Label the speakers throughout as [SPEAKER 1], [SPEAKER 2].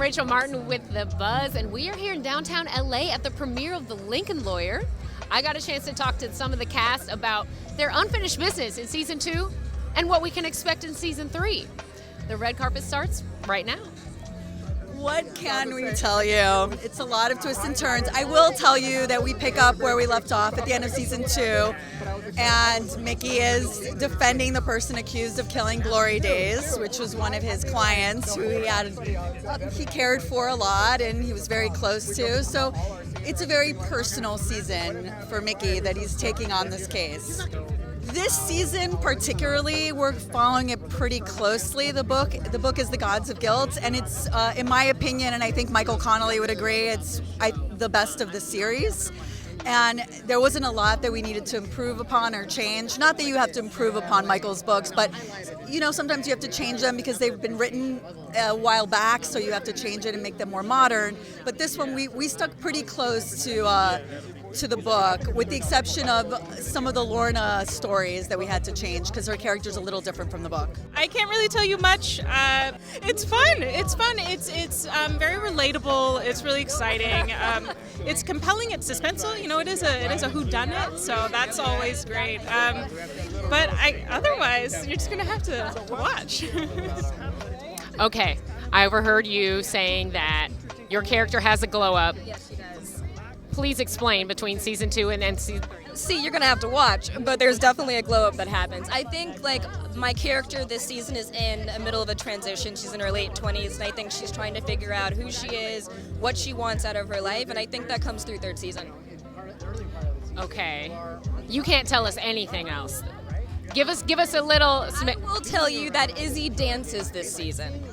[SPEAKER 1] Rachel Martin with The Buzz, and we are here in downtown LA at the premiere of The Lincoln Lawyer. I got a chance to talk to some of the cast about their unfinished business in season 2 and what we can expect in season 3. The red carpet starts right now.
[SPEAKER 2] What can we tell you? It's a lot of twists and turns. I will tell you that we pick up where we left off at the end of season 2, and Mickey is defending the person accused of killing Glory Days, which was one of his clients who he cared for a lot and he was very close to. So it's a very personal season for Mickey that he's taking on this case. This season particularly, we're following it pretty closely. The book is The Gods of Guilt, and it's, in my opinion, and I think Michael Connelly would agree, it's the best of the series. And there wasn't a lot that we needed to improve upon or change. Not that you have to improve upon Michael's books, but sometimes you have to change them because they've been written a while back, so you have to change it and make them more modern. But this one, we stuck pretty close to the book, with the exception of some of the Lorna stories that we had to change because her character's a little different from the book.
[SPEAKER 3] I can't really tell you much. It's fun. It's very relatable. It's really exciting. It's compelling. It's suspenseful. It is a whodunit, so that's always great. But otherwise, you're just gonna have to watch.
[SPEAKER 1] Okay, I overheard you saying that your character has a glow up.
[SPEAKER 4] Yes, she does.
[SPEAKER 1] Please explain between season 2 and then season.
[SPEAKER 4] See, you're gonna have to watch, but there's definitely a glow up that happens. I think my character this season is in the middle of a transition. She's in her late 20s, and I think she's trying to figure out who she is, what she wants out of her life, and I think that comes through 3rd season.
[SPEAKER 1] Okay, you can't tell us anything else. Give us a little.
[SPEAKER 4] I will tell you that Izzy dances this season.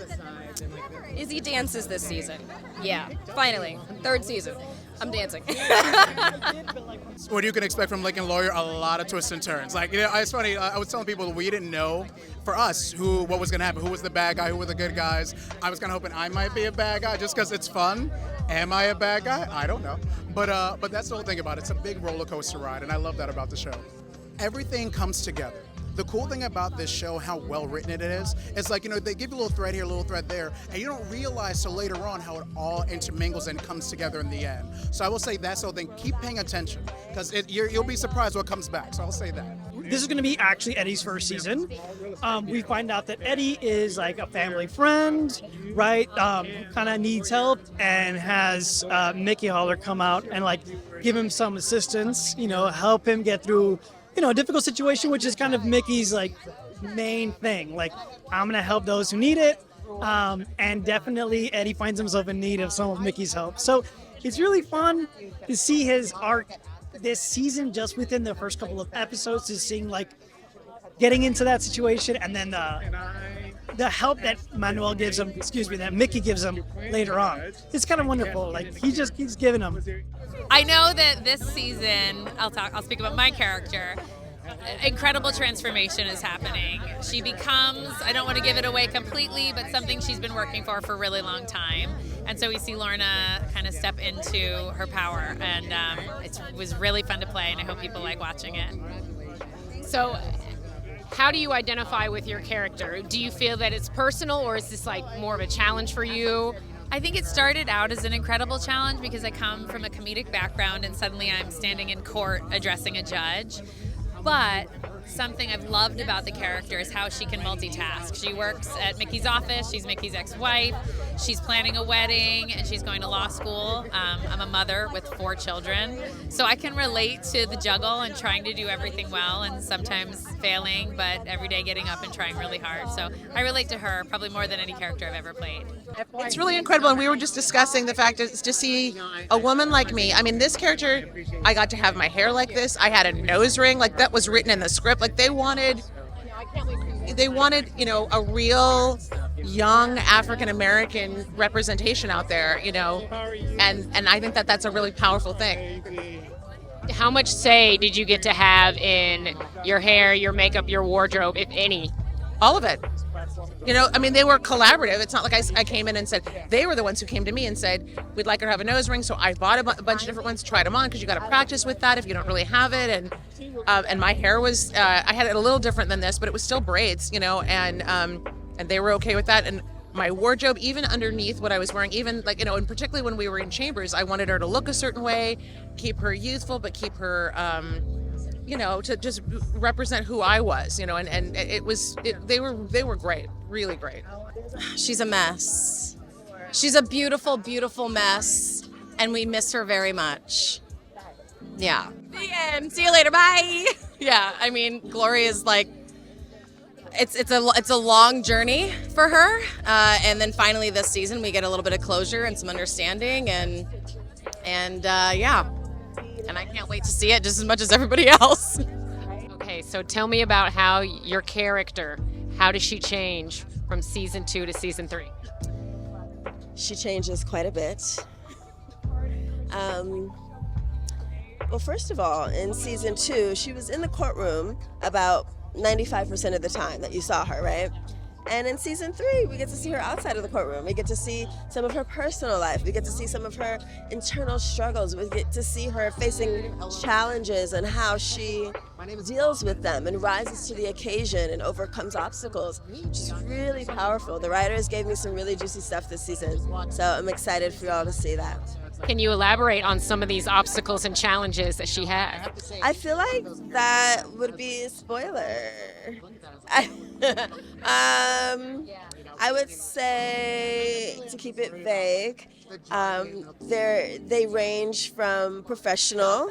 [SPEAKER 4] Izzy dances this season. Yeah, finally, 3rd season. I'm dancing.
[SPEAKER 5] What you can expect from Lincoln Lawyer, a lot of twists and turns. It's funny, I was telling people we didn't know, for us, what was going to happen, who was the bad guy, who were the good guys. I was kind of hoping I might be a bad guy just because it's fun. Am I a bad guy? I don't know. But that's the whole thing about it. It's a big roller coaster ride, and I love that about the show. Everything comes together. The cool thing about this show, how well written it is, it's they give you a little thread here, a little thread there, and you don't realize till later on how it all intermingles and comes together in the end. So I will say that's the whole thing. Keep paying attention, because you'll be surprised what comes back. So I'll say that.
[SPEAKER 6] This is going to be actually Eddie's first season. We find out that Eddie is a family friend, right? Kind of needs help, and has Mickey Haller come out and give him some assistance, help him get through a difficult situation, which is kind of Mickey's main thing. I'm gonna help those who need it, and definitely Eddie finds himself in need of some of Mickey's help. So it's really fun to see his arc this season, just within the first couple of episodes, to seeing getting into that situation, and then the help that that Mickey gives him later on. It's kind of wonderful. He just keeps giving them.
[SPEAKER 3] I know that this season, I'll speak about my character, incredible transformation is happening. She becomes, I don't want to give it away completely, but something she's been working for a really long time. And so we see Lorna kind of step into her power, and it was really fun to play, and I hope people like watching it.
[SPEAKER 1] So, how do you identify with your character? Do you feel that it's personal, or is this more of a challenge for you?
[SPEAKER 3] I think it started out as an incredible challenge because I come from a comedic background and suddenly I'm standing in court addressing a judge. But something I've loved about the character is how she can multitask. She works at Mickey's office, she's Mickey's ex-wife, she's planning a wedding, and she's going to law school. I'm a mother with 4 children, so I can relate to the juggle and trying to do everything well and sometimes failing, but every day getting up and trying really hard. So I relate to her probably more than any character I've ever played.
[SPEAKER 7] It's really incredible, and we were just discussing the fact that to see a woman like me. I mean, this character, I got to have my hair like this. I had a nose ring, that was written in the script. They wanted, a real young African American representation out there, and I think that that's a really powerful thing.
[SPEAKER 1] How much say did you get to have in your hair, your makeup, your wardrobe, if any?
[SPEAKER 7] All of it. They were collaborative. It's not like I came in and said, they were the ones who came to me and said, we'd like her to have a nose ring. So I bought a bunch of different ones, tried them on, because you got to practice with that if you don't really have it. And my hair was, I had it a little different than this, but it was still braids, and they were okay with that. And my wardrobe, even underneath what I was wearing, even like, and particularly when we were in chambers, I wanted her to look a certain way, keep her youthful, but keep her, to just represent who I was, and they were great, really great.
[SPEAKER 2] She's a mess. She's a beautiful, beautiful mess, and we miss her very much. Yeah. The end. See you later. Bye. Yeah. I mean, Gloria is like, it's a long journey for her, and then finally this season we get a little bit of closure and some understanding, and yeah. And I can't wait to see it just as much as everybody else.
[SPEAKER 1] Okay, so tell me about how your character, how does she change from season 2 to season 3?
[SPEAKER 8] She changes quite a bit. Well, first of all, in season 2, she was in the courtroom about 95% of the time that you saw her, right? And in season 3, we get to see her outside of the courtroom. We get to see some of her personal life. We get to see some of her internal struggles. We get to see her facing challenges and how she deals with them and rises to the occasion and overcomes obstacles. She's really powerful. The writers gave me some really juicy stuff this season, so I'm excited for y'all to see that.
[SPEAKER 1] Can you elaborate on some of these obstacles and challenges that she had?
[SPEAKER 8] I feel like that would be a spoiler. I would say, to keep it vague, they range from professional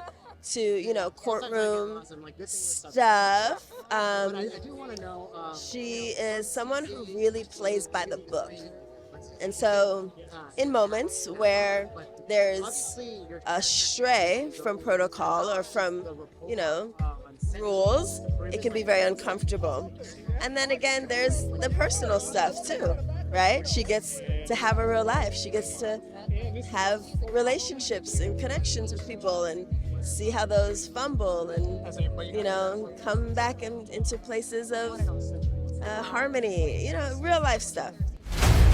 [SPEAKER 8] to, courtroom stuff. She is someone who really plays by the book. And so in moments where there's a stray from protocol or from, rules, it can be very uncomfortable. And then again, there's the personal stuff too, right? She gets to have a real life. She gets to have relationships and connections with people and see how those fumble and, come back into places of harmony, real life stuff.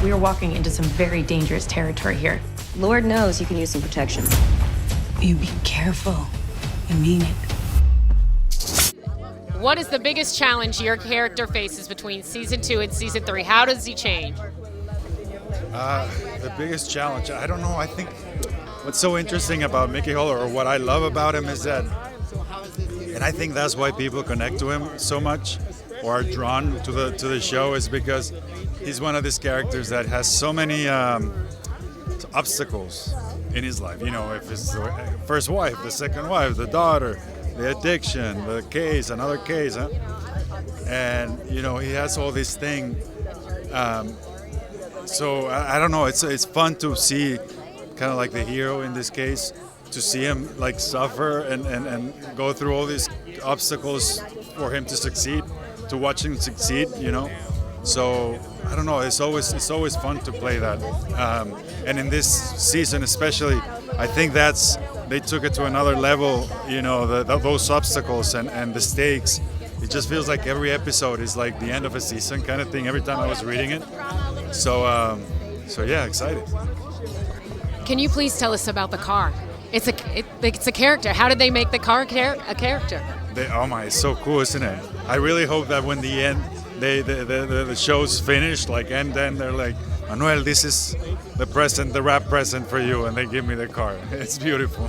[SPEAKER 9] We are walking into some very dangerous territory here.
[SPEAKER 10] Lord knows you can use some protection.
[SPEAKER 9] You be careful. I mean it.
[SPEAKER 1] What is the biggest challenge your character faces between season 2 and season 3? How does he change?
[SPEAKER 11] The biggest challenge, I don't know. I think what's so interesting about Mickey Haller, or what I love about him, is that, and I think that's why people connect to him so much or are drawn to the show, is because he's one of these characters that has so many obstacles in his life. If it's the first wife, the second wife, the daughter, the addiction, the case, another case, and he has all these things. So I don't know. It's fun to see, kind of like the hero in this case, to see him like suffer and go through all these obstacles for him to succeed, to watch him succeed. So I don't know. It's always fun to play that. And in this season especially, I think they took it to another level. Those obstacles and the stakes. It just feels like every episode is like the end of a season kind of thing. Every time I was reading it. So yeah, excited.
[SPEAKER 1] Can you please tell us about the car? It's a character. How did they make the car a character?
[SPEAKER 11] It's so cool, isn't it? I really hope that when the end, the show's finished, and then they're like, Manuel, this is the rap present for you, and they give me the car. It's beautiful.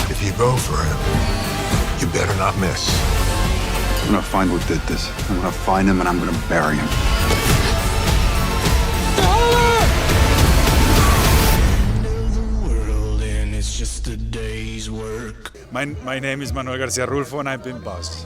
[SPEAKER 12] If you go for him, you better not miss.
[SPEAKER 13] I'm gonna find who did this. I'm gonna find him and I'm gonna bury him.
[SPEAKER 12] It's just a day's work.
[SPEAKER 11] My name is Manuel Garcia Rulfo, and I've been boss.